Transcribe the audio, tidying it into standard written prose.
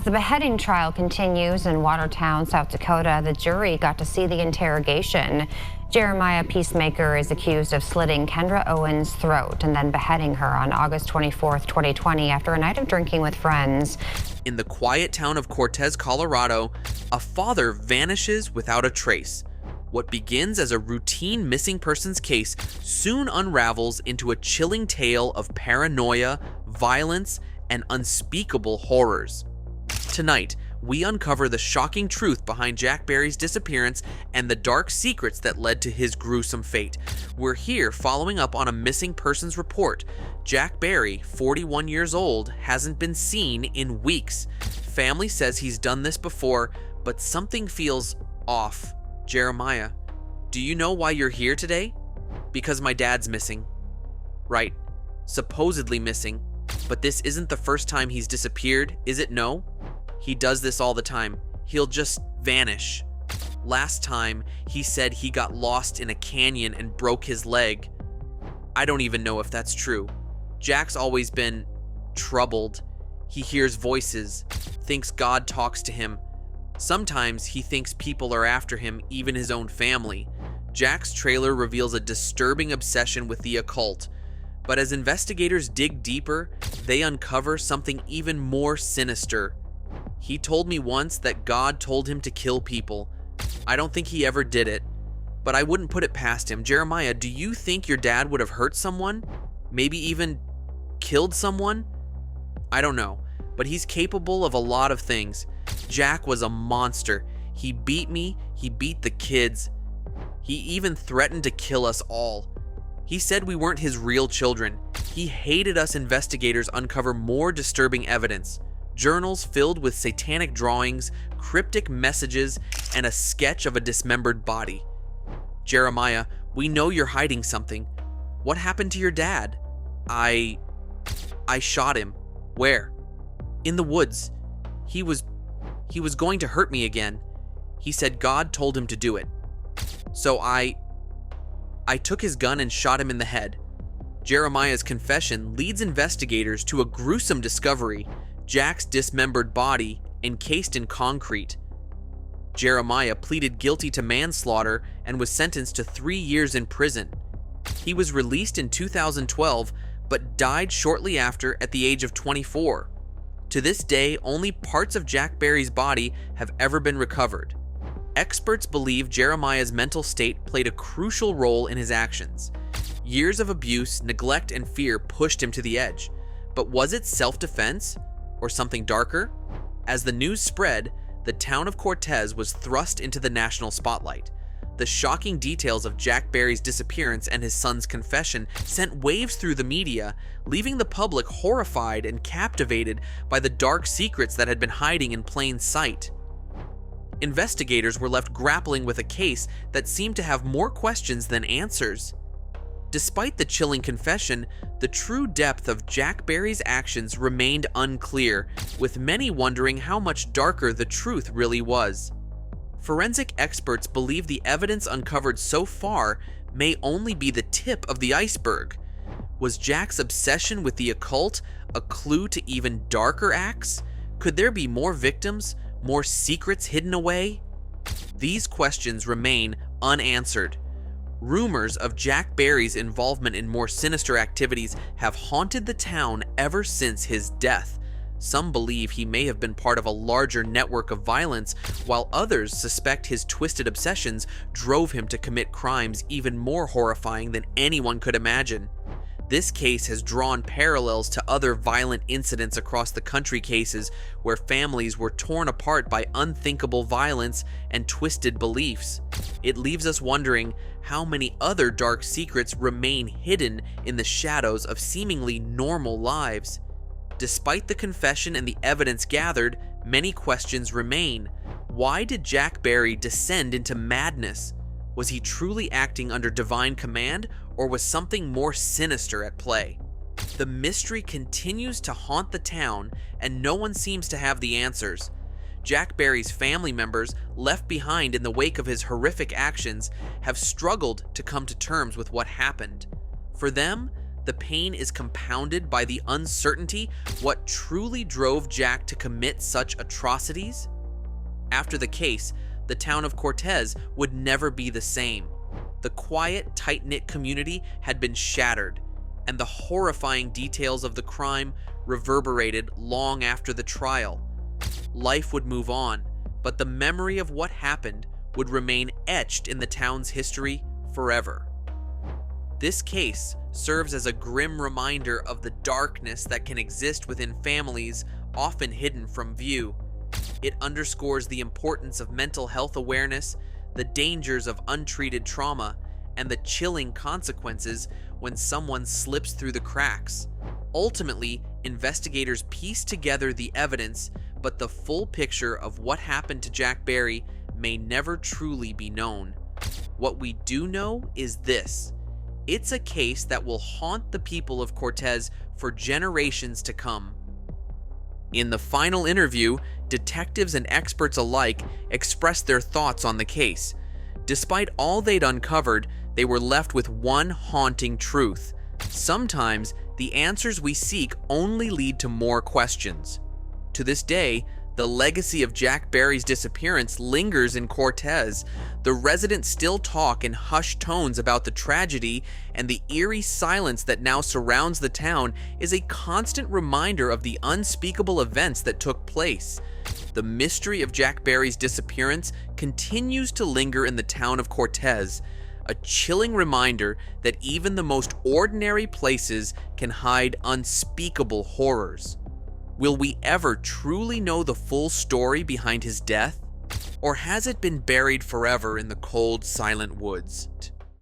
The beheading trial continues in Watertown, South Dakota. The jury got to see the interrogation. Jeremiah Peacemaker is accused of slitting Kendra Owens' throat and then beheading her on August 24th, 2020, after a night of drinking with friends. In the quiet town of Cortez, Colorado, a father vanishes without a trace. What begins as a routine missing persons case soon unravels into a chilling tale of paranoia, violence, and unspeakable horrors. Tonight, we uncover the shocking truth behind Jack Barry's disappearance and the dark secrets that led to his gruesome fate. We're here following up on a missing persons report. Jack Barry, 41 years old, hasn't been seen in weeks. Family says he's done this before, but something feels off. Jeremiah, do you know why you're here today? Because my dad's missing. Right, supposedly missing, but this isn't the first time he's disappeared, is it? No? He does this all the time. He'll just vanish. Last time, he said he got lost in a canyon and broke his leg. I don't even know if that's true. Jack's always been troubled. He hears voices, thinks God talks to him. Sometimes he thinks people are after him, even his own family. Jack's trailer reveals a disturbing obsession with the occult. But as investigators dig deeper, they uncover something even more sinister. He told me once that God told him to kill people. I don't think he ever did it, but I wouldn't put it past him. Jeremiah, do you think your dad would have hurt someone? Maybe even killed someone? I don't know, but he's capable of a lot of things. Jack was a monster. He beat me, he beat the kids. He even threatened to kill us all. He said we weren't his real children. He hated us investigators uncover more disturbing evidence. Journals filled with satanic drawings, cryptic messages, and a sketch of a dismembered body. Jeremiah, we know you're hiding something. What happened to your dad? I shot him. Where? In the woods. He was going to hurt me again. He said God told him to do it. So I took his gun and shot him in the head. Jeremiah's confession leads investigators to a gruesome discovery: Jack's dismembered body encased in concrete. Jeremiah pleaded guilty to manslaughter and was sentenced to 3 years in prison. He was released in 2012, but died shortly after at the age of 24. To this day, only parts of Jack Barry's body have ever been recovered. Experts believe Jeremiah's mental state played a crucial role in his actions. Years of abuse, neglect, and fear pushed him to the edge. But was it self-defense? Or something darker? As the news spread, the town of Cortez was thrust into the national spotlight. The shocking details of Jack Barry's disappearance and his son's confession sent waves through the media, leaving the public horrified and captivated by the dark secrets that had been hiding in plain sight. Investigators were left grappling with a case that seemed to have more questions than answers. Despite the chilling confession, the true depth of Jack Barry's actions remained unclear, with many wondering how much darker the truth really was. Forensic experts believe the evidence uncovered so far may only be the tip of the iceberg. Was Jack's obsession with the occult a clue to even darker acts? Could there be more victims, more secrets hidden away? These questions remain unanswered. Rumors of Jack Barry's involvement in more sinister activities have haunted the town ever since his death. Some believe he may have been part of a larger network of violence, while others suspect his twisted obsessions drove him to commit crimes even more horrifying than anyone could imagine. This case has drawn parallels to other violent incidents across the country, cases where families were torn apart by unthinkable violence and twisted beliefs. It leaves us wondering how many other dark secrets remain hidden in the shadows of seemingly normal lives. Despite the confession and the evidence gathered, many questions remain. Why did Jack Barry descend into madness? Was he truly acting under divine command, or was something more sinister at play? The mystery continues to haunt the town, and no one seems to have the answers. Jack Barry's family members, left behind in the wake of his horrific actions, have struggled to come to terms with what happened. For them, the pain is compounded by the uncertainty what truly drove Jack to commit such atrocities? After the case, the town of Cortez would never be the same. The quiet, tight-knit community had been shattered, and the horrifying details of the crime reverberated long after the trial. Life would move on, but the memory of what happened would remain etched in the town's history forever. This case serves as a grim reminder of the darkness that can exist within families often hidden from view. It underscores the importance of mental health awareness, the dangers of untreated trauma, and the chilling consequences when someone slips through the cracks. Ultimately, investigators piece together the evidence, but the full picture of what happened to Jack Barry may never truly be known. What we do know is this: it's a case that will haunt the people of Cortez for generations to come. In the final interview, detectives and experts alike expressed their thoughts on the case. Despite all they'd uncovered, they were left with one haunting truth. Sometimes, the answers we seek only lead to more questions. To this day, the legacy of Jack Barry's disappearance lingers in Cortez. The residents still talk in hushed tones about the tragedy, and the eerie silence that now surrounds the town is a constant reminder of the unspeakable events that took place. The mystery of Jack Barry's disappearance continues to linger in the town of Cortez, a chilling reminder that even the most ordinary places can hide unspeakable horrors. Will we ever truly know the full story behind his death? Or has it been buried forever in the cold, silent woods?